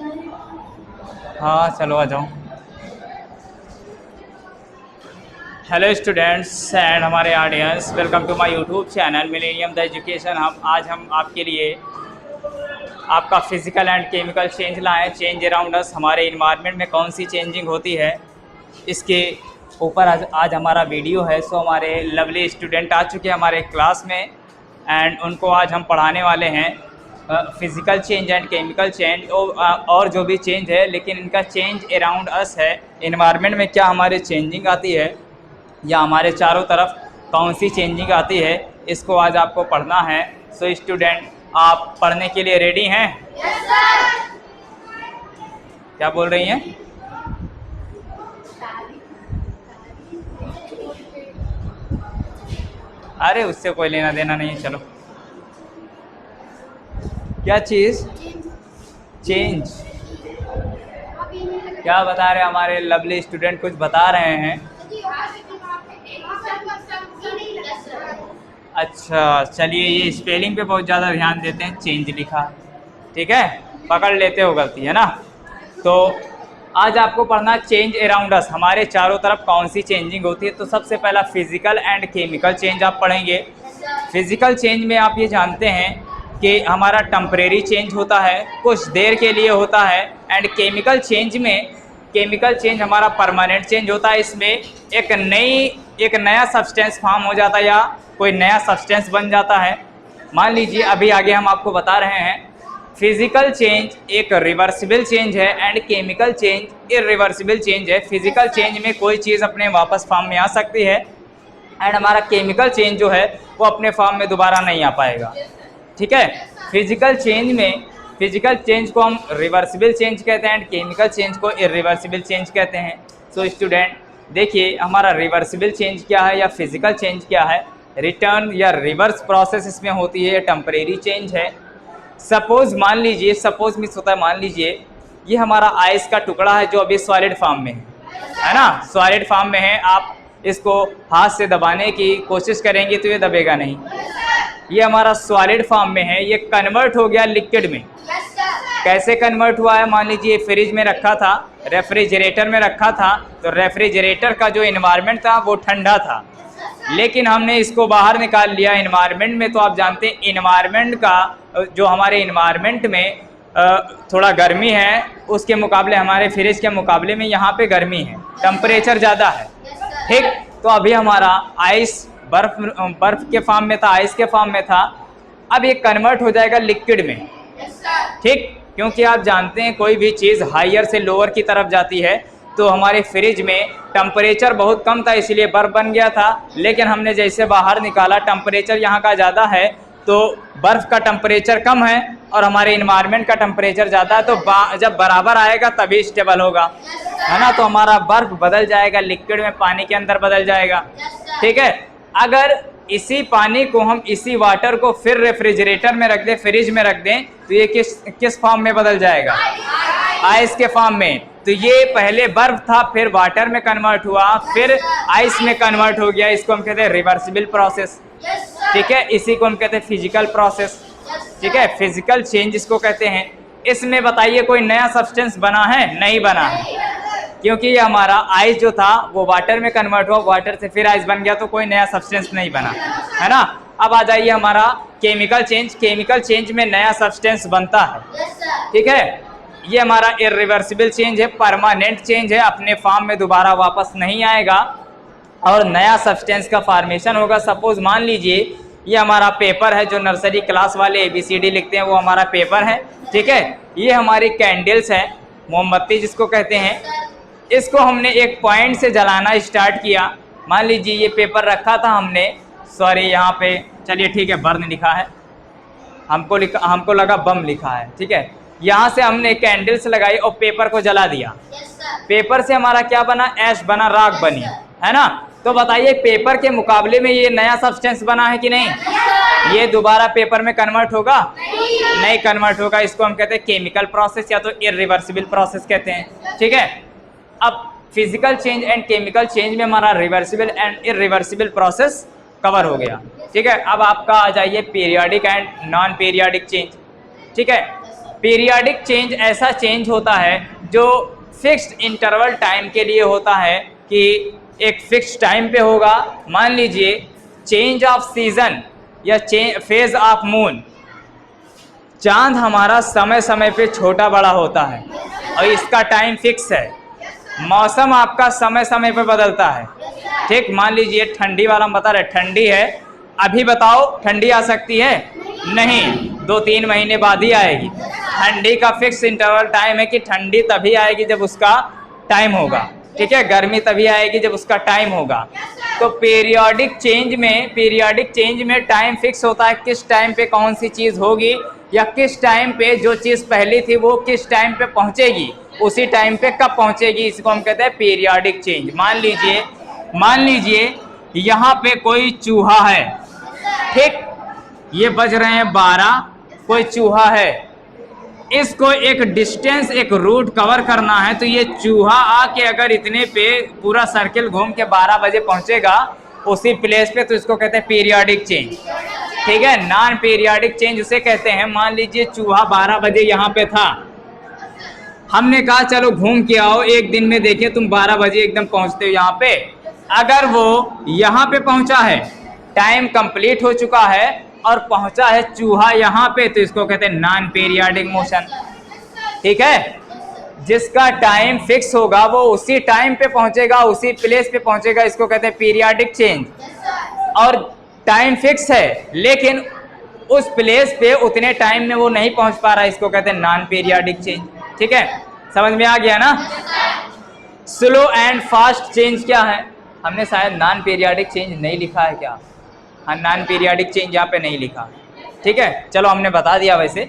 हाँ चलो आ जाओ। हेलो स्टूडेंट्स एंड हमारे audience, welcome to my YouTube channel millennium the education. हम आपके लिए आपका फिजिकल एंड केमिकल चेंज लाएँ। चेंज अराउंड अस, हमारे इन्वायरमेंट में कौन सी चेंजिंग होती है, इसके ऊपर आज हमारा वीडियो है। सो हमारे लवली स्टूडेंट आ चुके हैं हमारे क्लास में एंड उनको आज हम पढ़ाने वाले हैं physical change and chemical change और जो भी चेंज है, लेकिन इनका चेंज अराउंड अस है। इन्वायरमेंट में क्या हमारे चेंजिंग आती है या हमारे चारों तरफ कौन सी चेंजिंग आती है, इसको आज आपको पढ़ना है। सो स्टूडेंट, आप पढ़ने के लिए रेडी हैं? Yes sir. क्या बोल रही हैं? अरे उससे कोई लेना देना नहीं है। चलो, क्या चीज़? चेंज। क्या बता रहे हमारे लवली स्टूडेंट? कुछ बता रहे हैं। अच्छा चलिए, ये स्पेलिंग पे बहुत ज़्यादा ध्यान देते हैं। चेंज लिखा, ठीक है, पकड़ लेते हो गलती, है ना। तो आज आपको पढ़ना चेंज अराउंड अस, हमारे चारों तरफ कौन सी चेंजिंग होती है। तो सबसे पहला फिजिकल एंड केमिकल चेंज आप पढ़ेंगे। फिजिकल चेंज में आप ये जानते हैं कि हमारा टेम्परेरी चेंज होता है, कुछ देर के लिए होता है। एंड केमिकल चेंज हमारा परमानेंट चेंज होता है। इसमें एक नया सब्सटेंस फॉर्म हो जाता है या कोई नया सब्सटेंस बन जाता है। मान लीजिए अभी आगे हम आपको बता रहे हैं, फिजिकल चेंज एक रिवर्सिबल चेंज है and chemical change irreversible change है। फिजिकल चेंज में कोई चीज़ अपने वापस फॉर्म में आ सकती है एंड हमारा केमिकल चेंज जो है वो अपने फॉर्म में दोबारा नहीं आ पाएगा, ठीक है। फिजिकल चेंज को हम रिवर्सिबल चेंज कहते हैं एंड केमिकल चेंज को इरिवर्सिबल चेंज कहते हैं। सो स्टूडेंट देखिए, हमारा रिवर्सिबल चेंज क्या है या फिजिकल चेंज क्या है। रिटर्न या रिवर्स प्रोसेस इसमें होती है, टेम्परेरी चेंज है। सपोज मीन्स होता है, मान लीजिए ये हमारा आइस का टुकड़ा है जो अभी सॉलिड फॉर्म में है ना, सॉलिड फॉर्म में है। आप इसको हाथ से दबाने की कोशिश करेंगे तो ये दबेगा नहीं। ये हमारा सॉलिड फॉर्म में है, ये कन्वर्ट हो गया लिक्विड में। कैसे कन्वर्ट हुआ है? मान लीजिए फ्रिज में रखा था, रेफ्रिजरेटर में रखा था, तो रेफ्रिजरेटर का जो इन्वायरमेंट था वो ठंडा था, लेकिन हमने इसको बाहर निकाल लिया इन्वायरमेंट में। तो आप जानते हैं इन्वायरमेंट का जो हमारे इन्वायरमेंट में थोड़ा गर्मी है, उसके मुकाबले हमारे फ्रिज के मुकाबले में यहाँ पे गर्मी है, टेम्परेचर ज़्यादा है, ठीक। तो अभी हमारा आइस बर्फ के फॉर्म में था, आइस के फॉर्म में था, अब ये कन्वर्ट हो जाएगा लिक्विड में, ठीक। क्योंकि आप जानते हैं कोई भी चीज़ हायर से लोअर की तरफ जाती है, तो हमारे फ्रिज में टेम्परेचर बहुत कम था इसलिए बर्फ़ बन गया था, लेकिन हमने जैसे बाहर निकाला टेम्परेचर यहाँ का ज़्यादा है, तो बर्फ़ का टेम्परेचर कम है और हमारे इन्वायरमेंट का टेम्परेचर ज़्यादा है। तो जब बराबर आएगा तभी स्टेबल होगा, है ना। तो हमारा बर्फ़ बदल जाएगा लिक्विड में, पानी के अंदर बदल जाएगा, ठीक है। अगर इसी पानी को हम इसी वाटर को फिर रेफ्रिजरेटर में रख दें, फ्रिज में रख दें, तो ये किस फॉर्म में बदल जाएगा? आइस के फॉर्म में। तो ये पहले बर्फ था, फिर वाटर में कन्वर्ट हुआ, फिर आइस में कन्वर्ट हो गया। इसको हम कहते हैं रिवर्सिबल प्रोसेस, ठीक है। इसी को हम कहते हैं फिजिकल प्रोसेस, ठीक है। फिजिकल चेंज इसको कहते हैं। इसमें बताइए कोई नया सब्सटेंस बना है? नहीं बना है, क्योंकि ये हमारा आइस जो था वो वाटर में कन्वर्ट हुआ, वाटर से फिर आइस बन गया, तो कोई नया सब्सटेंस नहीं बना, है ना। अब आ जाइए हमारा केमिकल चेंज में नया सब्सटेंस बनता है, ठीक है। ये हमारा इरिवर्सिबल चेंज है, परमानेंट चेंज है, अपने फॉर्म में दोबारा वापस नहीं आएगा और नया सब्सटेंस का फॉर्मेशन होगा। सपोज मान लीजिए ये हमारा पेपर है, जो नर्सरी क्लास वाले ABCD लिखते हैं वो हमारा पेपर है, ठीक है। ये हमारी कैंडल्स है, मोमबत्ती जिसको कहते हैं। इसको हमने एक पॉइंट से जलाना स्टार्ट किया। मान लीजिए ये पेपर रखा था हमने, सॉरी यहाँ पे, चलिए ठीक है बर्न लिखा है, हमको लगा बम लिखा है, ठीक है। यहाँ से हमने कैंडल्स लगाई और पेपर को जला दिया। पेपर से हमारा क्या बना? ऐश बना, राख बनी, है ना। तो बताइए पेपर के मुकाबले में ये नया सब्सटेंस बना है कि नहीं? ये दोबारा पेपर में कन्वर्ट होगा? नहीं कन्वर्ट होगा। इसको हम कहते हैं केमिकल प्रोसेस या तो इरिवर्सिबल प्रोसेस कहते हैं, ठीक है। अब physical change and chemical change में हमारा reversible and irreversible process cover हो गया, ठीक है। अब आपका आ जाइए periodic and non periodic change, ठीक है। पीरियाडिक चेंज ऐसा चेंज होता है जो फिक्स्ड इंटरवल टाइम के लिए होता है कि एक फिक्स टाइम पे होगा। मान लीजिए चेंज ऑफ सीजन या फेज ऑफ मून, चांद हमारा समय समय पे छोटा बड़ा होता है और इसका टाइम फिक्स है। मौसम आपका समय समय पे बदलता है, ठीक। मान लीजिए ठंडी वाला हम बता रहे, ठंडी है अभी, बताओ ठंडी आ सकती है? नहीं, 2-3 महीने बाद ही आएगी। ठंडी का फिक्स इंटरवल टाइम है कि ठंडी तभी आएगी जब उसका टाइम होगा, ठीक है। गर्मी तभी आएगी जब उसका टाइम होगा। तो पीरियोडिक चेंज में टाइम फिक्स होता है, किस टाइम पे कौन सी चीज़ होगी या किस टाइम पे जो चीज़ पहली थी वो किस टाइम पे पहुंचेगी, उसी टाइम पे कब पहुंचेगी, इसको हम कहते हैं पीरियोडिक चेंज। मान लीजिए यहाँ पे कोई चूहा है, ठीक, ये बज रहे हैं 12, कोई चूहा है, इसको एक डिस्टेंस एक रूट कवर करना है। तो ये चूहा आके अगर इतने पे पूरा सर्किल घूम के 12 बजे पहुंचेगा उसी प्लेस पे, तो इसको कहते हैं पीरियोडिक चेंज, ठीक है। नॉन पीरियोडिक चेंज उसे कहते हैं, मान लीजिए चूहा 12 बजे यहाँ पे था, हमने कहा चलो घूम के आओ, एक दिन में देखिए तुम 12 बजे एकदम पहुंचते हो यहाँ पे। अगर वो यहाँ पे पहुंचा है, टाइम कंप्लीट हो चुका है और पहुंचा है चूहा यहाँ पे, तो इसको कहते हैं नॉन पीरियोडिक मोशन, ठीक है। जिसका टाइम फिक्स होगा वो उसी टाइम पे पहुंचेगा, उसी प्लेस पे पहुंचेगा, इसको कहते हैं पीरियोडिक चेंज। और टाइम फिक्स है लेकिन उस प्लेस पे उतने टाइम में वो नहीं पहुंच पा रहा, इसको कहते हैं नॉन पीरियोडिक चेंज, ठीक है। समझ में आ गया ना? स्लो एंड फास्ट चेंज क्या है? हमने शायद नॉन पीरियोडिक चेंज नहीं लिखा है क्या? हाँ, नॉन पीरियोडिक चेंज यहाँ पे नहीं लिखा, ठीक है। चलो हमने बता दिया वैसे,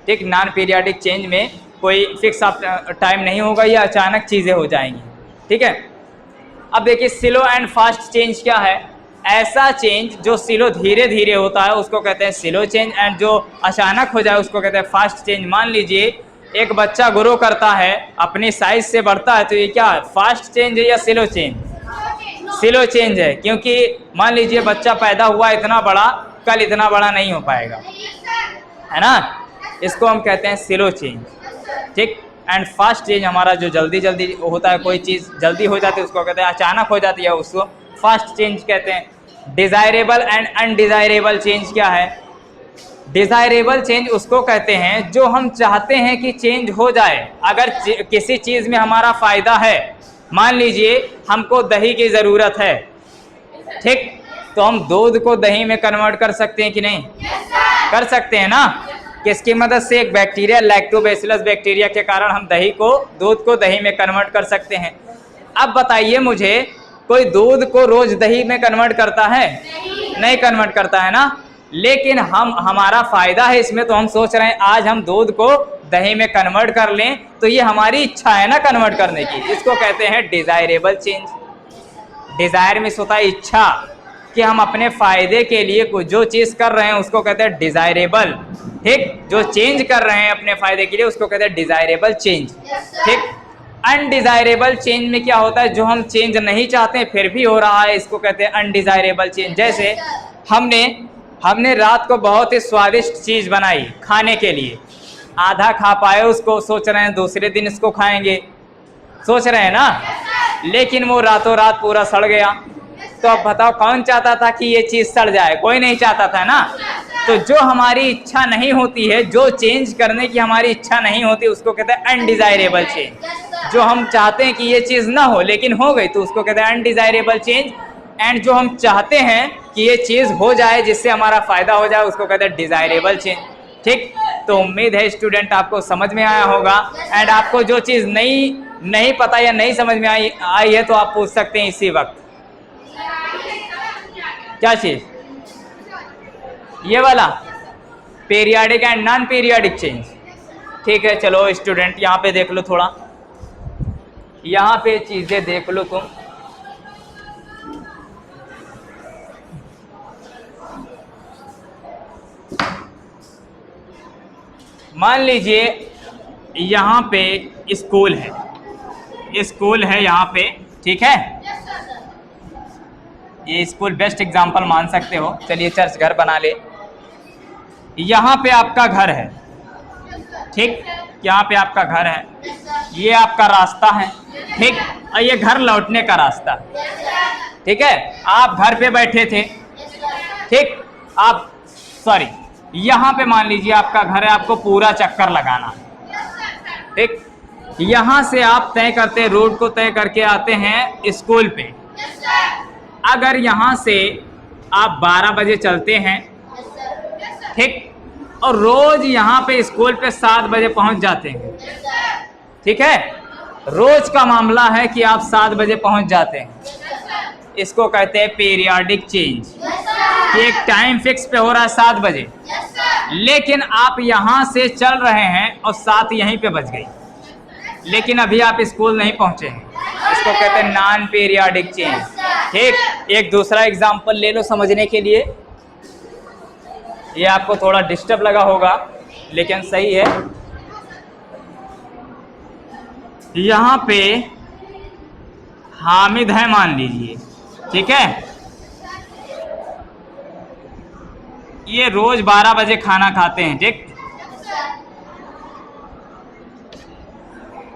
ठीक। नॉन पीरियोडिक चेंज में कोई फिक्स टाइम नहीं होगा, या अचानक चीज़ें हो जाएंगी, ठीक है। अब देखिए स्लो एंड फास्ट चेंज क्या है? ऐसा चेंज जो स्लो धीरे धीरे होता है उसको कहते हैं स्लो चेंज, एंड जो अचानक हो जाए उसको कहते हैं फास्ट चेंज। मान लीजिए एक बच्चा ग्रो करता है, अपनी साइज से बढ़ता है, तो ये क्या फास्ट चेंज है या स्लो चेंज? स्लो चेंज है, क्योंकि मान लीजिए बच्चा पैदा हुआ इतना बड़ा, कल इतना बड़ा नहीं हो पाएगा, है ना। इसको हम कहते हैं स्लो चेंज, ठीक। एंड फास्ट चेंज हमारा जो जल्दी जल्दी होता है, कोई चीज़ जल्दी हो जाती है उसको कहते हैं, अचानक हो जाती है उसको फास्ट चेंज कहते हैं। डिज़ायरेबल एंड अनडिज़ायरेबल चेंज क्या है? डिज़ायरेबल चेंज उसको कहते हैं जो हम चाहते हैं कि चेंज हो जाए, अगर किसी चीज़ में हमारा फ़ायदा है। मान लीजिए हमको दही की ज़रूरत है, ठीक, तो हम दूध को दही में कन्वर्ट कर सकते हैं कि नहीं? कर सकते हैं ना। किसकी मदद से? एक बैक्टीरिया, लैक्टोबैसिलस बैक्टीरिया के कारण हम दूध को दही में कन्वर्ट कर सकते हैं। अब बताइए मुझे, कोई दूध को रोज दही में कन्वर्ट करता है? नहीं कन्वर्ट करता है ना। लेकिन हमारा फायदा है इसमें, तो हम सोच रहे हैं आज हम दूध को दही में कन्वर्ट कर लें, तो ये हमारी इच्छा है ना कन्वर्ट करने की, इसको कहते हैं डिजायरेबल चेंज। डिजायर में होता है इच्छा, कि हम अपने फायदे के लिए जो चीज़ कर रहे हैं उसको कहते हैं डिजायरेबल, ठीक। जो चेंज कर रहे हैं अपने फायदे के लिए उसको कहते हैं डिजायरेबल चेंज, ठीक। अनडिजायरेबल चेंज में क्या होता है? जो हम चेंज नहीं चाहते हैं फिर भी हो रहा है, इसको कहते हैं अनडिजायरेबल चेंज। जैसे हमने रात को बहुत ही स्वादिष्ट चीज़ बनाई खाने के लिए, आधा खा पाए उसको, सोच रहे हैं दूसरे दिन इसको खाएंगे, सोच रहे हैं ना, लेकिन वो रातों रात पूरा सड़ गया। तो अब बताओ कौन चाहता था कि ये चीज़ सड़ जाए? कोई नहीं चाहता था ना। तो जो हमारी इच्छा नहीं होती है, जो चेंज करने की हमारी इच्छा नहीं होती, उसको कहते हैं अनडिजायरेबल चेंज। जो हम चाहते हैं कि ये चीज़ ना हो लेकिन हो गई, तो उसको कहते हैं अनडिजायरेबल चेंज। एंड जो हम चाहते हैं कि ये चीज़ हो जाए जिससे हमारा फ़ायदा हो जाए, उसको कहते हैं डिजायरेबल चेंज, ठीक। तो उम्मीद है स्टूडेंट आपको समझ में आया होगा। एंड आपको जो चीज़ नहीं पता या नहीं समझ में आई है तो आप पूछ सकते हैं इसी वक्त। क्या चीज़? ये वाला periodic and non periodic change, ठीक है। चलो स्टूडेंट यहाँ पे देख लो, थोड़ा यहाँ पे चीज़ें देख लो तुम। मान लीजिए यहाँ पे स्कूल है यहाँ पे, ठीक है। ये स्कूल बेस्ट एग्जांपल मान सकते हो। चलिए चर्च घर बना ले। यहाँ पे आपका घर है, ठीक, यहाँ पे आपका घर है, ये आपका रास्ता है, ठीक, और ये घर लौटने का रास्ता, ठीक है। आप घर पे बैठे थे, ठीक, आप सॉरी यहाँ पे मान लीजिए आपका घर है, आपको पूरा चक्कर लगाना है, ठीक। यहाँ से आप तय करते हैं, रोड को तय करके आते हैं स्कूल पे। अगर यहाँ से आप 12 बजे चलते हैं, ठीक, और रोज यहाँ पे स्कूल पे 7 बजे पहुँच जाते हैं, ठीक है, रोज का मामला है कि आप 7 बजे पहुँच जाते हैं, इसको कहते हैं पीरियाडिक चेंज, कि एक टाइम फिक्स पे हो रहा है 7 बजे, लेकिन आप यहाँ से चल रहे हैं और 7 यहीं पे बज गई, लेकिन अभी आप स्कूल नहीं पहुँचे हैं, इसको कहते हैं नॉन पीरियाडिक चेंज, ठीक। एक दूसरा एग्जांपल ले लो समझने के लिए, ये आपको थोड़ा डिस्टर्ब लगा होगा लेकिन सही है। यहाँ पे हामिद है मान लीजिए, ठीक है, ये रोज 12 बजे खाना खाते हैं, ठीक,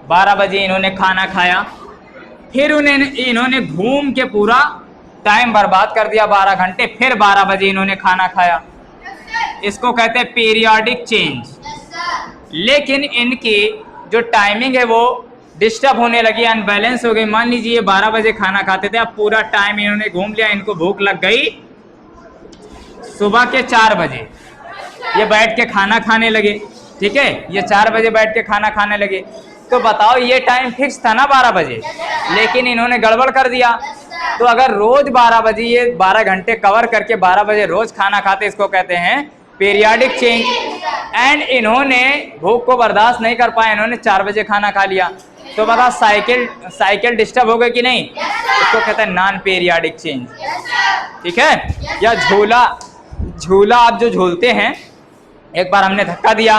12 बजे इन्होंने खाना खाया, फिर इन्होंने घूम के पूरा टाइम बर्बाद कर दिया 12 घंटे, फिर 12 बजे इन्होंने खाना खाया, इसको कहते हैं पीरियाडिक चेंज। लेकिन इनकी जो टाइमिंग है वो डिस्टर्ब होने लगी, अनबैलेंस हो गई। मान लीजिए ये 12 बजे खाना खाते थे, अब पूरा टाइम इन्होंने घूम लिया, इनको भूख लग गई सुबह के 4 बजे, ये बैठ के खाना खाने लगे, ठीक है, ये 4 बजे बैठ के खाना खाने लगे। तो बताओ ये टाइम फिक्स था ना 12 बजे, लेकिन इन्होंने गड़बड़ कर दिया। तो अगर रोज 12 बजे ये 12 घंटे कवर करके 12 बजे रोज खाना खाते, इसको कहते हैं पीरियाडिक चेंज। एंड इन्होंने भूख को बर्दाश्त नहीं कर पाए, इन्होंने 4 बजे खाना खा लिया, तो बता साइकिल डिस्टर्ब हो गई कि नहीं, इसको कहते हैं नॉन पीरियाडिक चेंज, ठीक है। या झूला आप जो झूलते हैं, एक बार हमने धक्का दिया,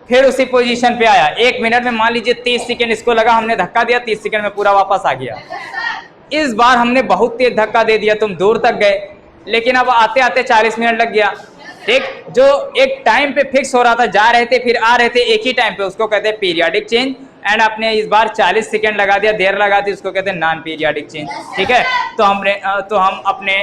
फिर उसी पोजीशन पे आया, 1 मिनट में मान लीजिए 30 सेकेंड इसको लगा, हमने धक्का दिया, 30 सेकेंड में पूरा वापस आ गया। इस बार हमने बहुत तेज धक्का दे दिया, तुम दूर तक गए, लेकिन अब आते आते 40 मिनट लग गया, ठीक। जो एक टाइम पे फिक्स हो रहा था, जा रहे थे फिर आ रहे थे एक ही टाइम पे, उसको कहते हैं पीरियाडिक चेंज। एंड आपने इस बार 40 सेकेंड लगा दिया, देर लगा दी, उसको कहते हैं नॉन पीरियाडिक चेंज, ठीक है। तो हम अपने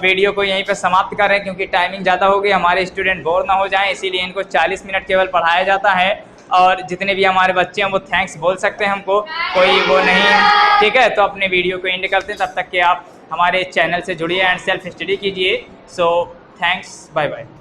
वीडियो को यहीं पे समाप्त कर रहे हैं, क्योंकि टाइमिंग ज़्यादा हो गई, हमारे स्टूडेंट बोर ना हो जाएं, इसीलिए इनको 40 मिनट केवल पढ़ाया जाता है। और जितने भी हमारे बच्चे हैं वो थैंक्स बोल सकते हैं हमको, कोई वो नहीं, ठीक है। तो अपने वीडियो को एंड करते हैं, तब तक कि आप हमारे चैनल से जुड़िए एंड सेल्फ स्टडी कीजिए। So thanks, bye bye.